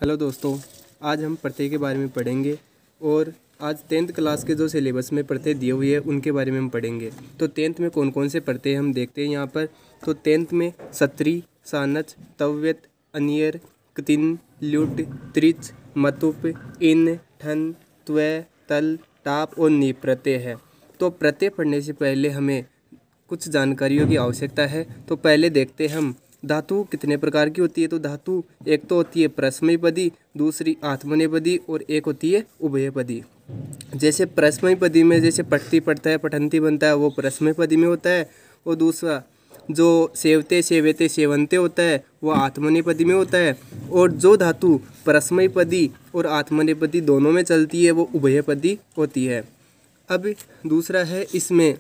Hello दोस्तों, आज हम प्रत्यय के बारे में पढ़ेंगे और आज 10th क्लास के जो सिलेबस में प्रत्यय दिए हुए हैं उनके बारे में हम पढ़ेंगे। तो 10th में कौन कौन से प्रत्यय हम देखते हैं यहाँ पर। तो 10th में सत्री, सानच, तव्यत, अनियर, कतिन, ल्युट, त्रिच, मतुप, इन, ठन, त्वय, तल, टाप और नी प्रत्यय है। तो प्रत्यय पढ़ने से पहले हमें कुछ जानकारियों की आवश्यकता है। तो पहले देखते हैं हम धातु कितने प्रकार की होती है। तो धातु एक तो होती है परस्मैपदी, दूसरी आत्मनेपदी और एक होती है उभयपदी। जैसे परस्मैपदी में जैसे पठती पढ़ता है, पठंती बनता है, वो परस्मैपदी में होता है। और दूसरा जो सेवते सेवते सेवंते होता है वो आत्मनेपदी में होता है। और जो धातु परस्मैपदी और आत्मनेपदी दोनों में चलती है वो उभयपदी होती है। अब दूसरा है इसमें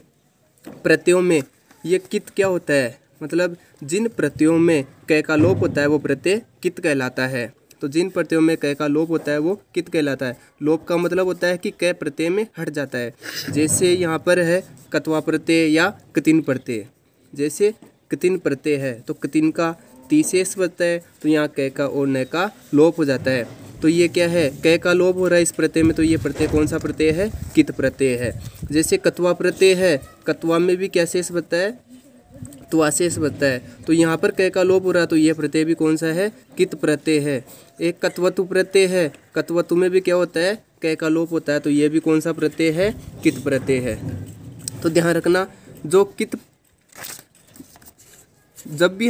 प्रत्ययों में ये कित क्या होता है, मतलब जिन प्रत्ययों में क का लोप होता है वो प्रत्यय कित कहलाता है। तो जिन प्रत्ययों में क का लोप होता है वो कित कहलाता है। लोप का मतलब होता है कि क प्रत्यय में हट जाता है। जैसे यहाँ पर है कत्वा प्रत्यय या कतिन प्रत्यय। जैसे कतिन प्रत्यय है तो कतिन का तीसेस बनता है, तो यहाँ क का और न का लोप हो जाता है। तो ये क्या है, क का लोप हो रहा है इस प्रत्यय में, तो ये प्रत्यय कौन सा प्रत्यय है, कित प्रत्यय है। जैसे कत्वा प्रत्यय है, कत्वा में भी क्या शेष बनता है, त्वाशेष बनता है। तो यहाँ पर क का लोप हो रहा है तो ये प्रत्यय भी कौन सा है, कित प्रत्यय है। एक कत्वतु प्रत्यय है, कत्वतु में भी क्या होता है, क का लोप होता है, तो ये भी कौन सा प्रत्यय है, कित प्रत्यय है। तो ध्यान रखना, जो कित जब भी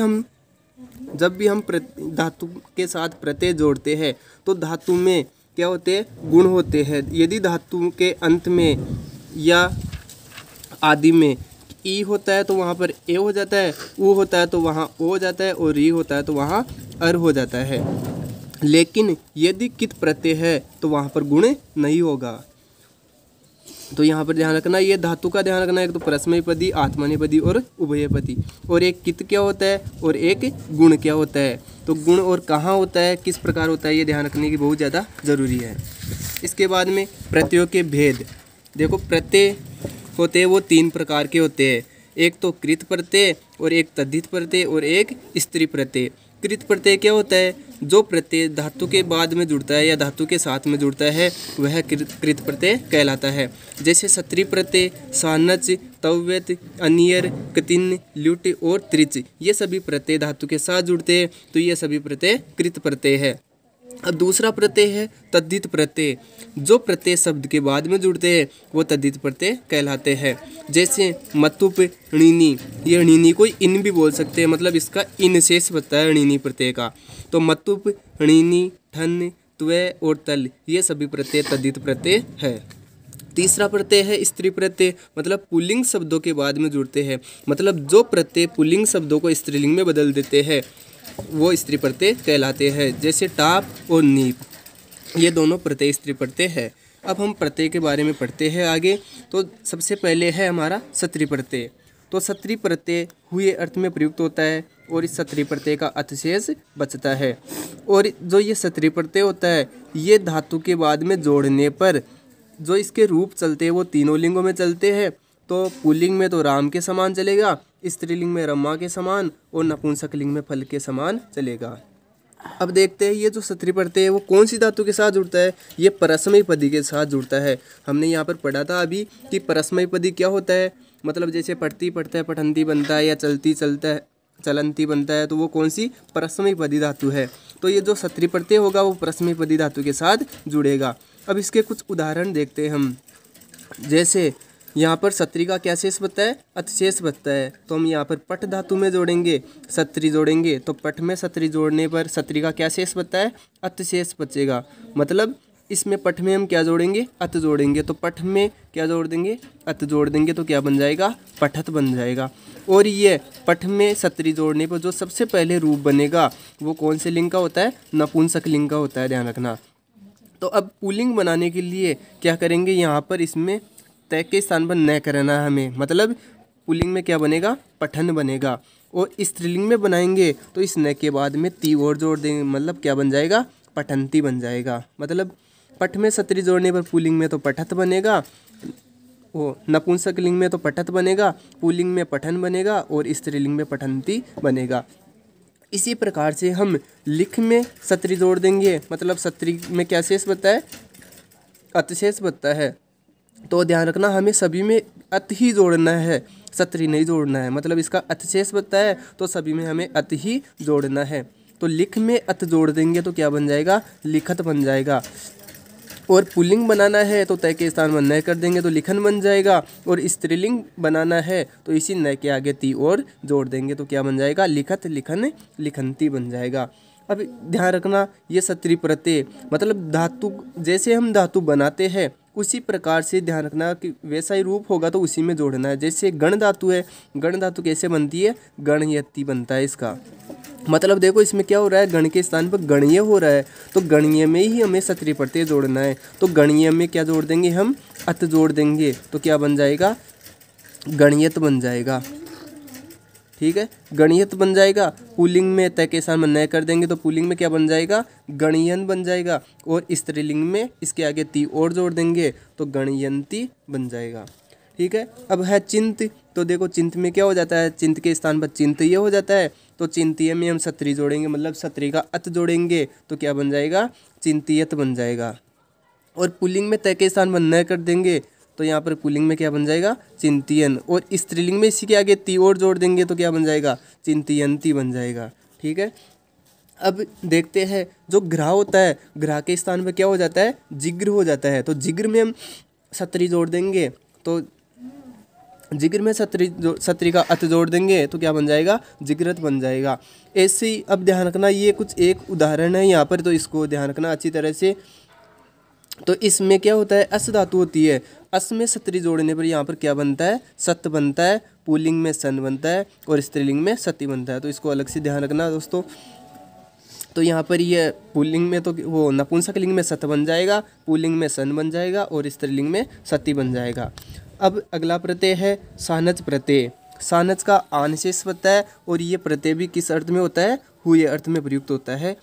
हम धातु के साथ प्रत्यय जोड़ते हैं तो धातु में क्या होते हैं, गुण होते हैं। यदि धातु के अंत में या आदि में ई होता है तो वहाँ पर ए हो जाता है, उ होता है तो वहाँ ओ हो जाता है, और री होता है तो वहाँ अर हो जाता है। लेकिन यदि कित प्रत्यय है तो वहाँ पर गुण नहीं होगा। तो यहाँ पर ध्यान रखना, ये धातु का ध्यान रखना, एक तो परस्मैपदी, आत्मनेपदी और उभयपदी। और एक कित क्या होता है और एक गुण क्या होता है। तो गुण और कहाँ होता है, किस प्रकार होता है, ये ध्यान रखने की बहुत ज़्यादा ज़रूरी है। इसके बाद में प्रत्ययों के भेद। देखो प्रत्यय होते हैं वो 3 प्रकार के होते हैं। एक तो कृत प्रत्यय और एक तद्धित प्रत्यय और एक स्त्री प्रत्यय। कृत प्रत्यय क्या होता है, जो प्रत्यय धातु के बाद में जुड़ता है या धातु के साथ में जुड़ता है वह कृत प्रत्यय कहलाता है। जैसे सत्री प्रत्यय, सानच, तव्यत, अनियर, कतिन, ल्युट और त्रिच, ये सभी प्रत्यय धातु के साथ जुड़ते हैं तो ये सभी प्रत्यय कृत प्रत्यय है। अब दूसरा प्रत्यय है तद्धित प्रत्यय। जो प्रत्यय शब्द के बाद में जुड़ते हैं वो तद्धित प्रत्यय कहलाते हैं। जैसे मतुप, णीनी, ये णीनी को इन भी बोल सकते हैं, मतलब इसका इन शेष बनता है णीनी प्रत्यय का। तो मतुप, णीनी, ठन, त्वय और तल, ये सभी प्रत्यय तद्धित प्रत्यय है। तीसरा प्रत्यय है स्त्री प्रत्यय, मतलब पुल्लिंग शब्दों के बाद में जुड़ते हैं, मतलब जो प्रत्यय पुल्लिंग शब्दों को स्त्रीलिंग में बदल देते हैं वो स्त्री प्रत्यय कहलाते हैं। जैसे टाप और नीप, ये दोनों प्रत्यय स्त्री प्रत्यय है। अब हम प्रत्यय के बारे में पढ़ते हैं आगे। तो सबसे पहले है हमारा सत्री प्रत्यय। तो सत्री प्रत्यय हुए अर्थ में प्रयुक्त होता है और इस सत्री प्रत्यय का अतिशेष बचता है। और जो ये सत्री प्रत्यय होता है ये धातु के बाद में जोड़ने पर जो इसके रूप चलते हैं वो तीनों लिंगों में चलते हैं। तो पुल्लिंग में तो राम के समान चलेगा, स्त्रीलिंग में रमा के समान और नपुंसकलिंग में फल के समान चलेगा। अब देखते हैं ये जो सत्री प्रत्यय है वो कौन सी धातु के साथ जुड़ता है। ये परस्मैपदी के साथ जुड़ता है। हमने यहाँ पर पढ़ा था अभी कि परस्मैपदी क्या होता है, मतलब जैसे पढ़ती पढ़ता है पठंती बनता है या चलती चलता है चलंती बनता है, तो वो कौन सी, परस्मैपदी धातु है। तो ये जो सत्री प्रत्यय होगा वो परस्मैपदी धातु के साथ जुड़ेगा। अब इसके कुछ उदाहरण देखते हैं हम। जैसे यहाँ पर सत्री का क्या शेष बनता है, अतिशेष बनता है, तो हम यहाँ पर पठ धातु में जोड़ेंगे सत्री जोड़ेंगे, तो पठ में सत्री जोड़ने पर सत्री का क्या शेष बनता है, अतिशेष बचेगा। मतलब इसमें पठ में हम क्या जोड़ेंगे, अत जोड़ेंगे, तो पठ में क्या जोड़ देंगे, अत जोड़ देंगे, तो क्या बन जाएगा, पठत बन जाएगा। और ये पठ में सत्री जोड़ने पर जो सबसे पहले रूप बनेगा वो कौन से लिंग का होता है, नपुंसक लिंग का होता है, ध्यान रखना। तो अब पुल्लिंग बनाने के लिए क्या करेंगे, यहाँ पर इसमें तय के स्थान पर न करना है हमें, मतलब पुल्लिंग में क्या बनेगा, पठन बनेगा। और स्त्रीलिंग में बनाएंगे तो इस न के बाद में ती और जोड़ देंगे, मतलब क्या बन जाएगा, पठंती बन जाएगा। मतलब पठ में सत्री जोड़ने पर पुल्लिंग में तो पठत बनेगा, वो नपुंसक लिंग में तो पठत बनेगा, पुल्लिंग में पठन बनेगा और स्त्रीलिंग में पठंती बनेगा। इसी प्रकार से हम लिख में सत्री जोड़ देंगे, मतलब सत्री में क्या शेष बचता है, अत शेष बचता है। तो ध्यान रखना हमें सभी में अत ही जोड़ना है, सत्री नहीं जोड़ना है। मतलब इसका अत शेष बचता है तो सभी में हमें अत ही जोड़ना है। तो लिख में अत जोड़ देंगे तो क्या बन जाएगा, लिखत बन जाएगा। और पुल्लिंग बनाना है तो तय के स्थान में नय कर देंगे तो लिखन बन जाएगा। और स्त्रीलिंग बनाना है तो इसी नय के आगे ती और जोड़ देंगे तो क्या बन जाएगा, लिखत, लिखन, लिखंती बन जाएगा। अब ध्यान रखना ये सत्री प्रत्यय मतलब धातु, जैसे हम धातु बनाते हैं उसी प्रकार से ध्यान रखना कि वैसा ही रूप होगा तो उसी में जोड़ना है। जैसे गण धातु है, गण धातु कैसे बनती है, गणयति बनता है इसका। मतलब देखो इसमें क्या हो रहा है, गण के स्थान पर गणीय हो रहा है तो गणीय में ही हमें सत्री प्रत्यय जोड़ना है। तो गणीय में क्या जोड़ देंगे हम, अत जोड़ देंगे तो क्या बन जाएगा, गणियत बन जाएगा। ठीक है, गणियत बन जाएगा। पुल्लिंग में तय के स्थान में नय कर देंगे तो पुल्लिंग में क्या बन जाएगा, गणयन बन जाएगा। और स्त्रीलिंग में इसके आगे ती और जोड़ देंगे तो गणयंती बन जाएगा। ठीक है, अब है चिंत। तो देखो चिंत में क्या हो जाता है, चिंत के स्थान पर चिंतय हो जाता है तो चिंतय में हम सत्री जोड़ेंगे, मतलब सत्री का अत जोड़ेंगे तो क्या बन जाएगा, चिंतियत बन जाएगा। और पुल्लिंग में तय के स्थान पर नय कर देंगे तो यहाँ पर पुल्लिंग में क्या बन जाएगा, चिंतियन। और स्त्रीलिंग में इसी के आगे ती और जोड़ देंगे तो क्या बन जाएगा, चिंतियंती बन जाएगा। ठीक है, अब देखते हैं जो ग्रह होता है, ग्रह के स्थान पर क्या हो जाता है, जिग्र हो जाता है। तो जिग्र में हम सत्री जोड़ देंगे तो जिग्र में सत्री का अत जोड़ देंगे तो क्या बन जाएगा, जिग्रत बन जाएगा। ऐसे ही अब ध्यान रखना ये कुछ एक उदाहरण है यहाँ पर, तो इसको ध्यान रखना अच्छी तरह से। तो इसमें क्या होता है, अस धातु होती है, अस में सत्री जोड़ने पर यहाँ पर क्या बनता है, सत बनता है। पुल्लिंग में सन बनता है और स्त्रीलिंग में सती बनता है। तो इसको अलग से ध्यान रखना दोस्तों। तो यहाँ पर ये पुल्लिंग में तो वो नपुंसकलिंग में सत बन जाएगा, पुल्लिंग में सन बन जाएगा और स्त्रीलिंग में सती बन जाएगा। अब अगला प्रत्यय है सानच प्रत्यय। सानच का आन शेष होता है और ये प्रत्यय भी किस अर्थ में होता है, हुए अर्थ में प्रयुक्त होता है।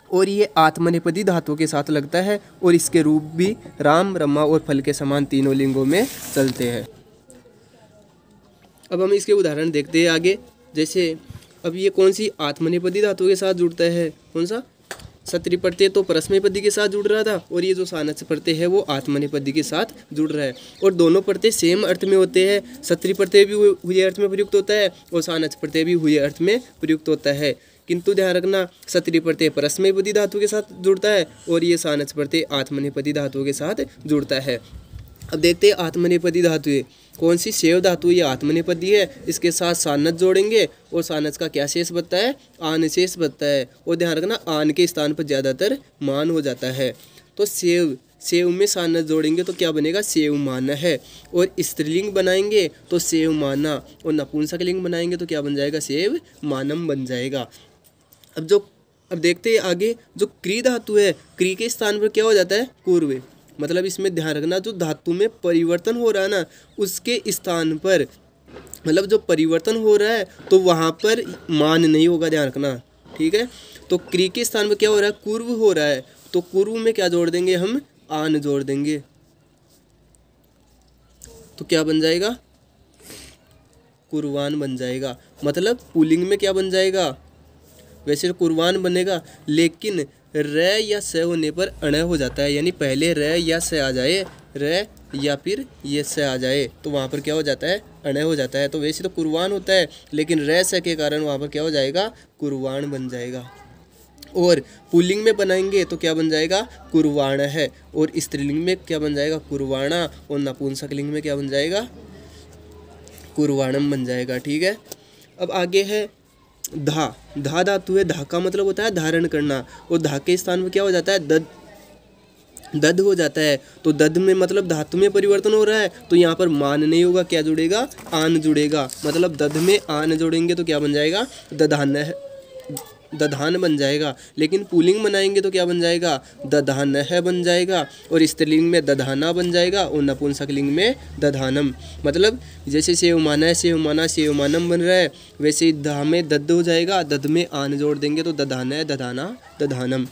और ये आत्मनेपदी धातुओं के साथ लगता है और इसके रूप भी राम, रमा और फल के समान तीनों लिंगों में चलते हैं। अब हम इसके उदाहरण देखते हैं आगे। जैसे अब ये कौन सी आत्मनेपदी धातु के साथ जुड़ता है, कौन सा, सत्री प्रत्यय तो परस्मैपदी के साथ जुड़ रहा था और ये जो सानच प्रत्यय है वो आत्मनेपदी के साथ जुड़ रहा है। और दोनों प्रत्यय सेम अर्थ में होते हैं। सत्री प्रत्यय भी हुए अर्थ में प्रयुक्त होता है और सानच प्रत्यय भी हुए अर्थ में प्रयुक्त होता है। किंतु ध्यान रखना सत्री प्रत्यय परस्मैपदी धातु के साथ जुड़ता है और ये सानच प्रत्यय आत्मनेपदी धातु के साथ जुड़ता है। अब देखते हैं आत्मनेपदी धातु है कौन सी, सेव धातु ये आत्मनेपदी है, इसके साथ सानच जोड़ेंगे और सानच का क्या शेष बनता है, आन शेष बनता है। और ध्यान रखना आन के स्थान पर ज़्यादातर मान हो जाता है। तो सेव, सेव में सानच जोड़ेंगे तो क्या बनेगा, सेव माना है। और स्त्रीलिंग बनाएंगे तो सेव माना और नपुंसकलिंग बनाएंगे तो क्या बन जाएगा, सेव मानम बन जाएगा। अब देखते हैं आगे जो क्री धातु है, क्री के स्थान पर क्या हो जाता है, पूर्व। मतलब इसमें ध्यान रखना जो धातु में परिवर्तन हो रहा है ना उसके स्थान पर, मतलब जो परिवर्तन हो रहा है तो वहाँ पर मान नहीं होगा, ध्यान रखना। ठीक है, तो क्री के स्थान पर क्या हो रहा है, कुर्व हो रहा है तो कुर्व में क्या जोड़ देंगे हम, आन जोड़ देंगे तो क्या बन जाएगा, कुर्वान बन जाएगा। मतलब पुल्लिंग में क्या बन जाएगा, वैसे तो कुर्बान बनेगा लेकिन र या स होने पर अण हो जाता है, यानी पहले र या स आ जाए, र या फिर ये स आ जाए तो वहाँ पर क्या हो जाता है, अण हो जाता है। तो वैसे तो कुर्बान होता है लेकिन र स के कारण वहाँ पर क्या हो जाएगा, कुर्बान बन जाएगा। और पुल्लिंग में बनाएंगे तो क्या बन जाएगा, कुर्वाण है। और स्त्रीलिंग में क्या बन जाएगा, कुर्वाणा। और नपुंसकलिंग में क्या बन जाएगा, कुर्वाणम बन जाएगा। ठीक है, अब आगे है धा। धा धातु है, धा का मतलब होता है धारण करना और धा के स्थान में क्या हो जाता है, दद, दद हो जाता है। तो दद में मतलब धातु में परिवर्तन हो रहा है तो यहाँ पर मान नहीं होगा, क्या जुड़ेगा, आन जुड़ेगा। मतलब दद में आन जोड़ेंगे तो क्या बन जाएगा, दधान है, दधान बन जाएगा। लेकिन पुल्लिंग बनाएंगे तो क्या बन जाएगा, दधान है बन जाएगा। और स्त्रीलिंग में दधाना बन जाएगा और नपुंसकलिंग में दधानम। मतलब जैसे सेवमाना है, सेवमाना सेवमानम बन रहा है, वैसे धा में दद हो जाएगा, दद में आन जोड़ देंगे तो दधाना है, दधाना दधानम।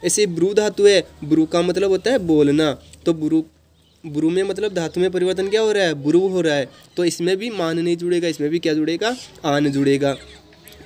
ऐसे ब्रू धातु है, ब्रू का मतलब होता है बोलना। तो ब्रू में मतलब धातु में परिवर्तन क्या हो रहा है, ब्रू हो रहा है तो इसमें भी मान नहीं जुड़ेगा, इसमें भी क्या जुड़ेगा, आन जुड़ेगा।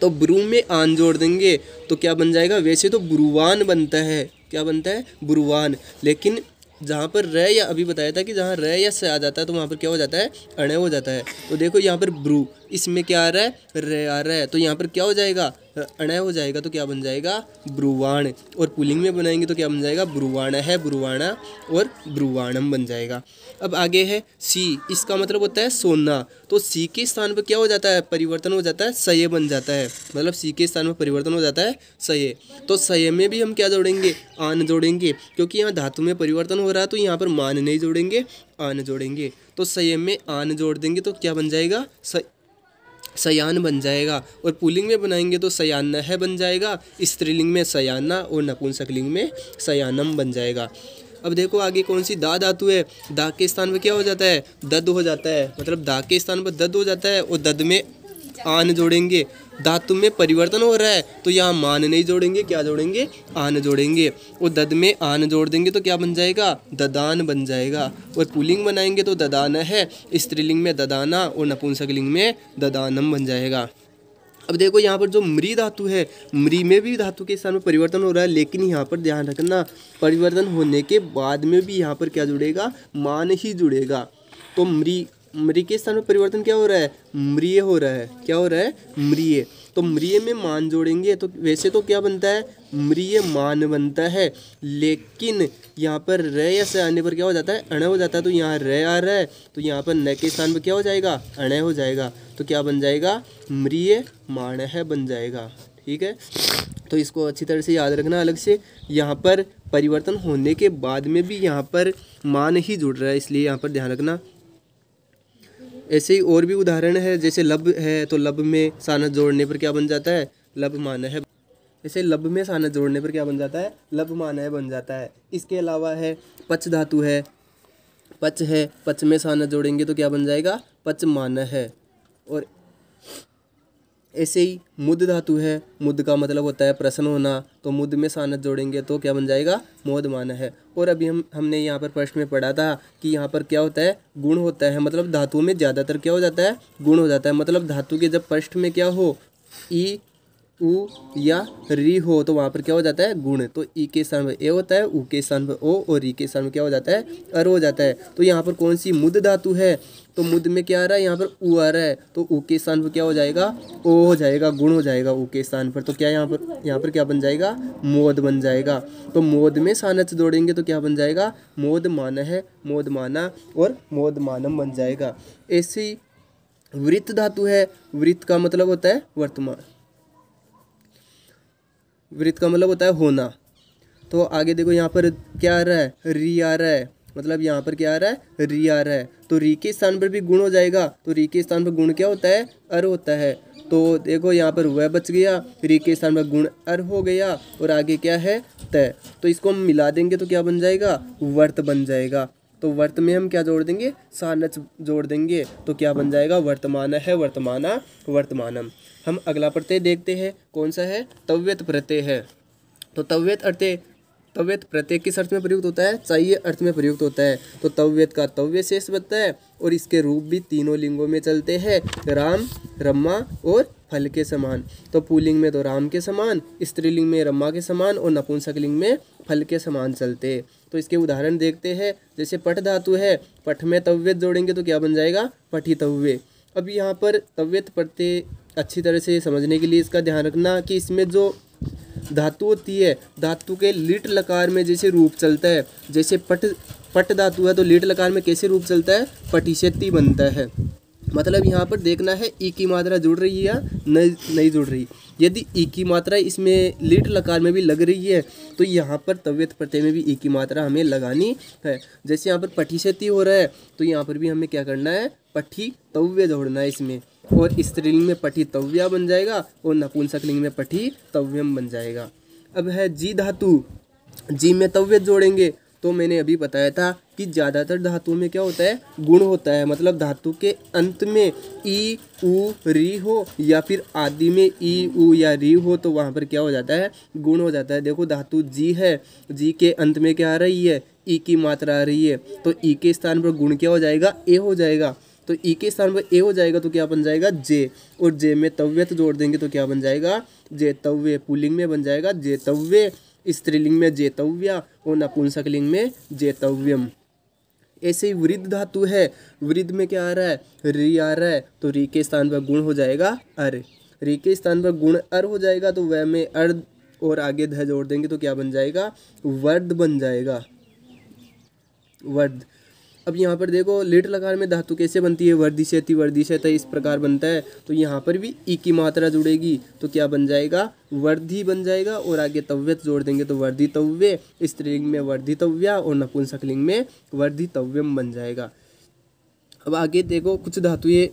तो ब्रू में आन जोड़ देंगे तो क्या बन जाएगा, वैसे तो ब्रुवान बनता है, क्या बनता है, ब्रुवान, लेकिन जहाँ पर र या अभी बताया था कि जहाँ र या से आ जाता है तो वहाँ पर क्या हो जाता है, अण हो जाता है। तो देखो यहाँ पर ब्रू, इसमें क्या आ रहा है, र आ रहा है, तो यहाँ पर क्या हो जाएगा, अण हो जाएगा, तो क्या बन जाएगा, ब्रुवाण। और पुल्लिंग में बनाएंगे तो क्या बन जाएगा, ब्रुवाण है, ब्रुवाणा और ब्रुवाणम बन जाएगा। अब आगे है सी, इसका मतलब होता है सोना, तो सी के स्थान पर क्या हो जाता है, परिवर्तन हो जाता है, सये बन जाता है, मतलब सी के स्थान पर परिवर्तन हो जाता है सये। तो सये में भी हम क्या जोड़ेंगे, आन जोड़ेंगे, क्योंकि यहाँ धातु में परिवर्तन हो रहा है तो यहाँ पर मान नहीं जोड़ेंगे, आन जोड़ेंगे। तो सये में आन जोड़ देंगे तो क्या बन जाएगा, सयान बन जाएगा। और पुल्लिंग में बनाएंगे तो सयानह बन जाएगा, स्त्रीलिंग में सयाना और नपुंसकलिंग में सयानम बन जाएगा। अब देखो आगे कौन सी दा धातु है, दा के स्थान पर क्या हो जाता है, दद हो जाता है, मतलब दा के स्थान पर दद हो जाता है और दद में आन जोड़ेंगे। धातु में परिवर्तन हो रहा है तो यहाँ मान नहीं जोड़ेंगे, क्या जोड़ेंगे, आन जोड़ेंगे। और दद में आन जोड़ देंगे तो क्या बन जाएगा, ददान बन जाएगा। और पुल्लिंग बनाएंगे तो ददान है, स्त्रीलिंग में ददाना और नपुंसकलिंग में ददानम बन जाएगा। अब देखो यहाँ पर जो मृ धातु है, मृ में भी धातु के स्थान में परिवर्तन हो रहा है, लेकिन यहाँ पर ध्यान रखना परिवर्तन होने के बाद में भी यहाँ पर क्या जुड़ेगा, मान ही जुड़ेगा। तो मृ के स्थान में परिवर्तन क्या हो रहा है, म्रिय हो रहा है, क्या हो रहा है, म्रिय। तो म्रिय में मान जोड़ेंगे तो वैसे तो क्या बनता है, म्रिय मान बनता है, लेकिन यहाँ पर र या से आने पर क्या हो जाता है, अण हो जाता है। तो यहाँ र आ रहा है तो यहाँ पर न के स्थान पर क्या हो जाएगा, अण हो जाएगा, तो क्या बन जाएगा, म्रिय मान है बन जाएगा। ठीक है, तो इसको अच्छी तरह से याद रखना। अलग से यहाँ पर परिवर्तन होने के बाद में भी यहाँ पर मान ही जुड़ रहा है, इसलिए यहाँ पर ध्यान रखना। ऐसे ही और भी उदाहरण है, जैसे लब है तो लब में सानस जोड़ने पर क्या बन जाता है, लब मान है। ऐसे लब में सानस जोड़ने पर क्या बन जाता है, लब मान है बन जाता है। इसके अलावा है पच धातु है, पच है, पच में सानस जोड़ेंगे तो क्या बन जाएगा, पच मान है। और ऐसे ही मुद धातु है, मुद का मतलब होता है प्रसन्न होना, तो मुद में सानस जोड़ेंगे तो क्या बन जाएगा, मोदमान है। और अभी हमने यहाँ पर प्रश्न में पढ़ा था कि यहाँ पर क्या होता है, गुण होता है, मतलब धातु में ज़्यादातर क्या हो जाता है, गुण हो जाता है। मतलब धातु के जब प्रश्न में क्या हो, ई उ या री हो तो वहाँ पर क्या हो जाता है, गुण। तो ई के स्थान पर ए होता है, उ के स्थान पर ओ और री के स्थान पर क्या हो जाता है, अर हो जाता है। तो यहाँ पर कौन सी मुद धातु है, तो मुद में क्या आ रहा है, यहाँ पर उ आ रहा है, तो उ के स्थान पर क्या हो जाएगा, ओ हो जाएगा, गुण हो जाएगा उ के स्थान पर। तो क्या यहाँ पर क्या बन जाएगा, मोद बन जाएगा। तो मोद में सानच जोड़ेंगे तो क्या बन जाएगा, मोद मान है, मोद माना और मोद मानम बन जाएगा। ऐसी वृत्त धातु है, वृत्त का मतलब होता है वर्तमान, वृत्त का मतलब होता है होना। तो आगे देखो यहाँ पर क्या आ रहा है, री आ रहा है, मतलब यहाँ पर क्या आ रहा है, री आ रहा है, तो री के स्थान पर भी गुण हो जाएगा। तो री के स्थान पर गुण क्या होता है, अर होता है। तो देखो यहाँ पर वह बच गया, री के स्थान पर गुण अर हो गया और आगे क्या है, तय। तो इसको हम मिला देंगे तो क्या बन जाएगा, वर्त बन जाएगा। तो वर्त में हम क्या जोड़ देंगे, सानच जोड़ देंगे तो क्या बन जाएगा, वर्तमान है, वर्तमाना, वर्तमानम। हम अगला प्रत्यय देखते हैं, कौन सा है, तव्यत प्रत्यय है। तो तव्यत प्रत्यय किस अर्थ में प्रयुक्त होता है, चाहिए अर्थ में प्रयुक्त होता है। तो तव्यत का तव्य शेष बनता है और इसके रूप भी तीनों लिंगों में चलते हैं, राम, रमा और फल के समान। तो पुल्लिंग में तो राम के समान, स्त्रीलिंग में रमा के समान और नपुंसकलिंग में फल के समान चलते। तो इसके उदाहरण देखते हैं, जैसे पठ धातु है, पठ में तव्यत जोड़ेंगे तो क्या बन जाएगा, पठितव्य। अब यहाँ पर तव्यत प्रत्यय अच्छी तरह से समझने के लिए इसका ध्यान रखना कि इसमें जो धातु होती है, धातु के लिट लकार में जैसे रूप चलता है, जैसे पट धातु है तो लिट लकार में कैसे रूप चलता है, पटिशति बनता है। मतलब यहाँ पर देखना है ई की मात्रा जुड़ रही है या नहीं जुड़ रही। यदि ई की मात्रा इसमें लिट लकार में भी लग रही है तो यहाँ पर तव्यत प्रत्यय में भी ई की मात्रा हमें लगानी है। जैसे यहाँ पर पठिशति हो रहा है तो यहाँ पर भी हमें क्या करना है, पठितव्य जोड़ना है इसमें। और स्त्रीलिंग में पठितव्या बन जाएगा और नपुंसकलिंग में पठितव्यम बन जाएगा। अब है जी धातु, जी में तव्यत जोड़ेंगे तो मैंने अभी बताया था कि ज़्यादातर धातुओं में क्या होता है, गुण होता है। मतलब धातु के अंत में ई उ री हो या फिर आदि में ई उ या री हो तो वहाँ पर क्या हो जाता है, गुण हो जाता है। देखो धातु जी है, जी के अंत में क्या आ रही है, ई की मात्रा आ रही है, तो ई के स्थान पर गुण क्या हो जाएगा, ए हो जाएगा। तो ई के स्थान पर ए हो जाएगा तो क्या बन जाएगा जे, और जे में तव्यत जोड़ देंगे तो क्या बन जाएगा जेतव्य। पुल्लिंग में बन जाएगा जेतव्य, स्त्रीलिंग में जेतव्या और नपुंसकलिंग में जेतव्यम। ऐसे ही वृद्ध धातु है, वृद्ध में क्या आ रहा है री आ रहा है, तो री के स्थान पर गुण हो जाएगा अर, री के स्थान पर गुण अर हो जाएगा तो वह में अर्ध और आगे ध जोड़ देंगे तो क्या बन जाएगा वर्ध बन जाएगा, वर्ध। अब यहाँ पर देखो लिट लकार में धातु कैसे बनती है वर्धिष्यति वर्धिष्यत इस प्रकार बनता है, तो यहाँ पर भी ई की मात्रा जुड़ेगी तो क्या बन जाएगा वर्धि बन जाएगा, और आगे तव्यत जोड़ देंगे तो वर्धितव्य, स्त्रीलिंग में वर्धितव्या और नपुंसकलिंग में वर्धितव्यम बन जाएगा। अब आगे देखो कुछ धातुएं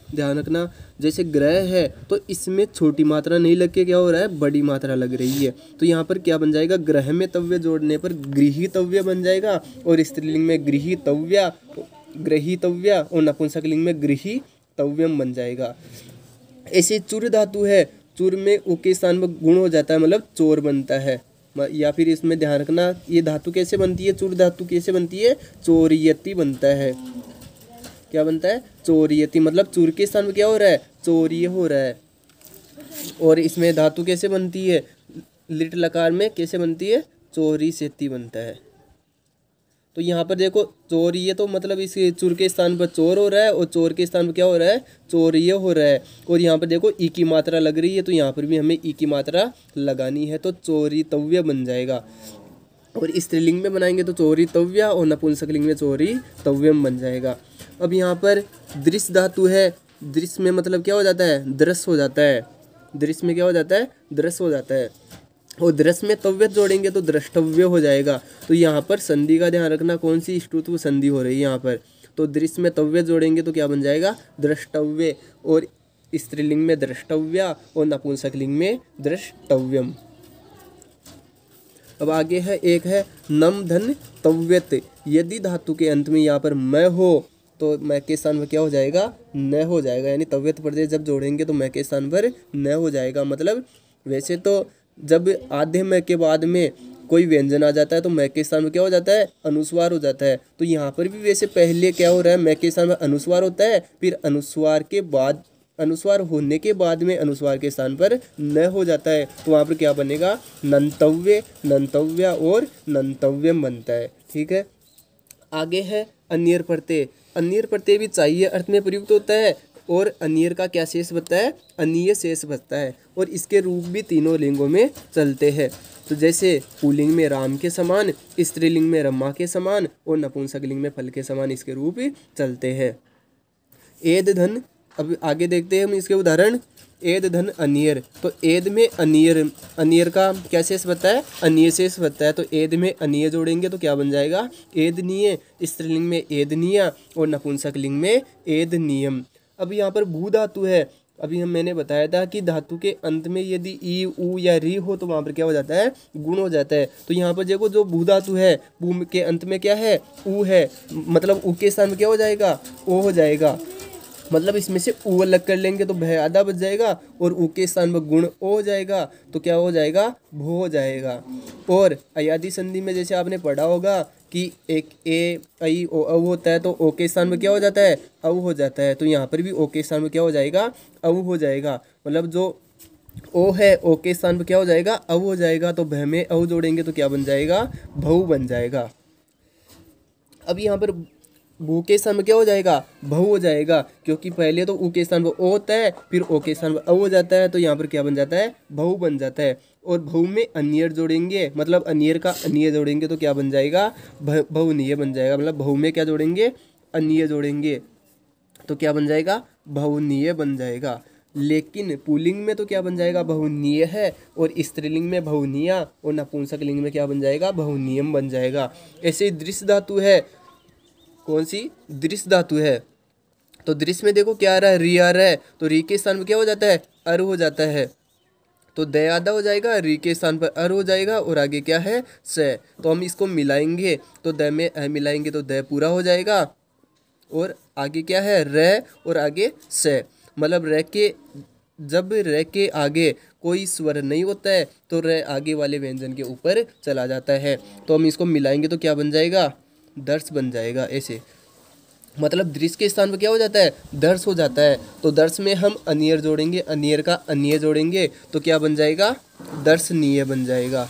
ध्यान रखना, जैसे ग्रह है तो इसमें छोटी मात्रा नहीं लग के क्या हो रहा है बड़ी मात्रा लग रही है, तो यहाँ पर क्या बन जाएगा ग्रह में तव्य जोड़ने पर गृहीतव्य बन जाएगा, और स्त्रीलिंग में गृहीतव्या गृहीतव्या और नपुंसकलिंग में गृहीतव्यम बन जाएगा। ऐसे चुर धातु है, चुर में उ के स्थान पर गुण हो जाता है मतलब चोर बनता है, या फिर इसमें ध्यान रखना ये धातु कैसे बनती है चुर धातु कैसे बनती है चोरियति बनता है, क्या बनता है चोरियति, मतलब चूर के स्थान में क्या हो रहा है चोरीय हो रहा है। और इसमें धातु कैसे बनती है लिट लकार में कैसे बनती है चोरी सेती बनता है। तो यहाँ पर देखो चोरीय तो मतलब इस चूर के स्थान पर चोर हो रहा है, और चोर के स्थान पर क्या हो रहा है चोरीय हो रहा है, और यहाँ पर देखो ई की मात्रा लग रही है तो यहाँ पर भी हमें ई की मात्रा लगानी है, तो चोरीतव्य बन जाएगा। और स्त्रीलिंग में बनाएंगे तो चोरीतव्या और नपुंसकलिंग में चोरीतव्यम बन जाएगा। अब यहाँ पर दृश्य धातु है, दृश्य में मतलब क्या हो जाता है दृश्य हो जाता है, दृश्य में क्या हो जाता है दृश्य हो जाता है, और दृश्य में तव्यत जोड़ेंगे तो द्रष्टव्य हो जाएगा। तो यहाँ पर संधि का ध्यान रखना कौन सी ष्टुत्व संधि हो रही है यहाँ पर, तो दृश्य में तव्यत जोड़ेंगे तो क्या बन जाएगा द्रष्टव्य, और स्त्रीलिंग में द्रष्टव्या और नपुंसकलिंग में द्रष्टव्यम। अब आगे है एक है नम धन तव्यत, यदि धातु के अंत में यहाँ पर मैं हो तो मैं के स्थान पर क्या हो जाएगा न हो जाएगा, यानी तव्यत प्रत्यय जब जोड़ेंगे तो मैं के स्थान पर न हो जाएगा। मतलब वैसे तो जब आधे मैं के बाद में कोई व्यंजन आ जाता है तो मैं के स्थान में क्या हो जाता है अनुस्वार हो जाता है, तो यहाँ पर भी वैसे पहले क्या हो रहा है मैं के स्थान में अनुस्वार होता है, फिर अनुस्वार के बाद अनुस्वार होने के बाद में अनुस्वार के स्थान पर न हो जाता है, तो वहाँ पर क्या बनेगा नंतव्य नंतव्या और नंतव्यम बनता है। ठीक है, आगे है अन्यर प्रत्यय, अन्यर प्रत्यय भी चाहिए अर्थ में प्रयुक्त होता है, और अन्यर का क्या शेष बनता है अनीय शेष बनता है, और इसके रूप भी तीनों लिंगों में चलते हैं। तो जैसे पुल्लिंग में राम के समान, स्त्रीलिंग में रमा के समान और नपुंसकलिंग में फल के समान इसके रूप चलते हैं। एद धन, अब आगे देखते हैं हम इसके उदाहरण। एद धन अनियर, तो एद में अनियर, अनियर का क्या शेष बनता है अनीय शेष बनता है, तो एद में अनीय जोड़ेंगे तो क्या बन जाएगा एदनीय, स्त्रीलिंग में एदनिया और नपुंसकलिंग में एदनियम। अब यहाँ पर भू धातु है, अभी मैंने बताया था कि धातु के अंत में यदि ई उ या री हो तो वहाँ पर क्या हो जाता है गुण हो जाता है। तो यहाँ पर देखो जो भू धातु है भू के अंत में क्या है उ है, मतलब उ के स्थान में क्या हो जाएगा ओ हो जाएगा, मतलब इसमें से उ अलग कर लेंगे तो भय आधा बच जाएगा, और उ के स्थान पर गुण ओ हो जाएगा तो क्या हो जाएगा भू हो जाएगा। और अयादि संधि में जैसे आपने पढ़ा होगा कि एक ए आई ओ अव होता है तो ओ के स्थान में क्या हो जाता है अव हो जाता है, तो यहाँ पर भी ओ के स्थान में क्या हो जाएगा अव हो जाएगा, मतलब जो ओ है ओ के स्थान पर क्या हो जाएगा अव हो जाएगा, तो भय में अव जोड़ेंगे तो क्या बन जाएगा भऊ बन जाएगा। अब यहाँ पर भू के स्थान में क्या हो जाएगा भऊ हो जाएगा, क्योंकि पहले तो उ के स्थान पर ओ होता है फिर ओ के स्थान पर अव हो जाता है, तो यहाँ पर क्या बन जाता है भऊ बन जाता है। और भऊ में अनियर जोड़ेंगे, मतलब अनियर का अनिय जोड़ेंगे तो क्या बन जाएगा भवनीय बन जाएगा, मतलब भऊ में क्या जोड़ेंगे अनिय जोड़ेंगे तो क्या बन जाएगा भवनीय बन जाएगा। लेकिन पुल्लिंग में तो क्या बन जाएगा बहुनीय है, और स्त्रीलिंग में बहुनिया और नपुंसकलिंग में क्या बन जाएगा बहुनियम बन जाएगा। ऐसे ही दृश्य धातु है, कौन सी दृश्य धातु है, तो दृश्य में देखो क्या आ रहा है री आ रहा है, तो री के स्थान पर क्या हो जाता है अर हो जाता है, तो द आधा हो जाएगा, री के स्थान पर अर हो जाएगा, और आगे क्या है स, तो हम इसको मिलाएंगे तो द में अ मिलाएंगे तो द पूरा हो जाएगा, और आगे क्या है र और आगे स, मतलब र के जब र के आगे कोई स्वर नहीं होता है तो र आगे वाले व्यंजन के ऊपर चला जाता है, तो हम इसको मिलाएंगे तो क्या बन जाएगा दर्श बन जाएगा। ऐसे मतलब दृश्य के स्थान पर क्या हो जाता है, दर्श हो जाता है। तो दर्श में हम अनियर जोड़ेंगे, अनियर का अन्य जोड़ेंगे तो क्या बन जाएगा, दर्शनीय बन जाएगा।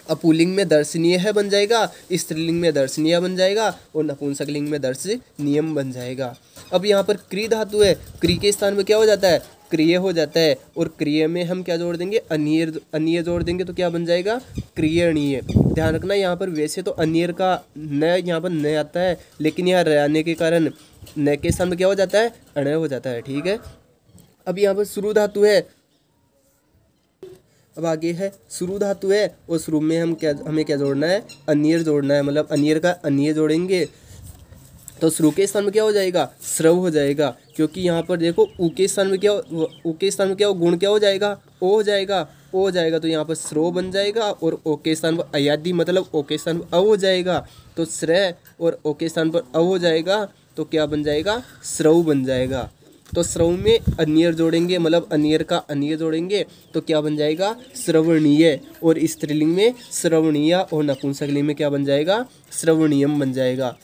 अब पुल्लिंग में दर्शनीय है बन जाएगा, स्त्रीलिंग में दर्शनीय बन जाएगा और नपुंसकलिंग में दर्शनीयम बन जाएगा। अब यहाँ पर क्री धातु है, क्री के स्थान में क्या हो जाता है, क्रिय हो जाता है। और क्रिय में हम क्या जोड़ देंगे, अनियर, अनिय जोड़ देंगे तो क्या बन जाएगा, क्रियणीय। ध्यान रखना यहाँ पर वैसे तो अनियर का न यहाँ पर न आता है, लेकिन यहाँ र आने के कारण न के स्थान में क्या हो जाता है, अण हो जाता है। ठीक है। अब यहाँ पर शुरू धातु है, अब आगे है शुरू धातु है और शुरू में हमें क्या जोड़ना है, अनियर जोड़ना है। मतलब अनियर का अन्य जोड़ेंगे तो शुरू के स्थान में क्या हो जाएगा, स्रव हो जाएगा। क्योंकि यहाँ पर देखो ऊ के स्थान में क्या, ऊ के स्थान में क्या हो, गुण क्या हो जाएगा, ओ हो जाएगा, ओ हो जाएगा तो यहाँ पर स्रो बन जाएगा। और ओ के स्थान पर अयादि मतलब ओ के स्थान पर अ हो जाएगा तो श्रय, और ओ के स्थान पर अ हो जाएगा तो क्या बन जाएगा, स्रव बन जाएगा। तो स्रव में अनियर जोड़ेंगे, मतलब अनियर का अन्य जोड़ेंगे तो क्या बन जाएगा, श्रवणीय। और स्त्रीलिंग में श्रवणीय और नपुंसकलिंग में क्या बन जाएगा, श्रवणीयम बन जाएगा।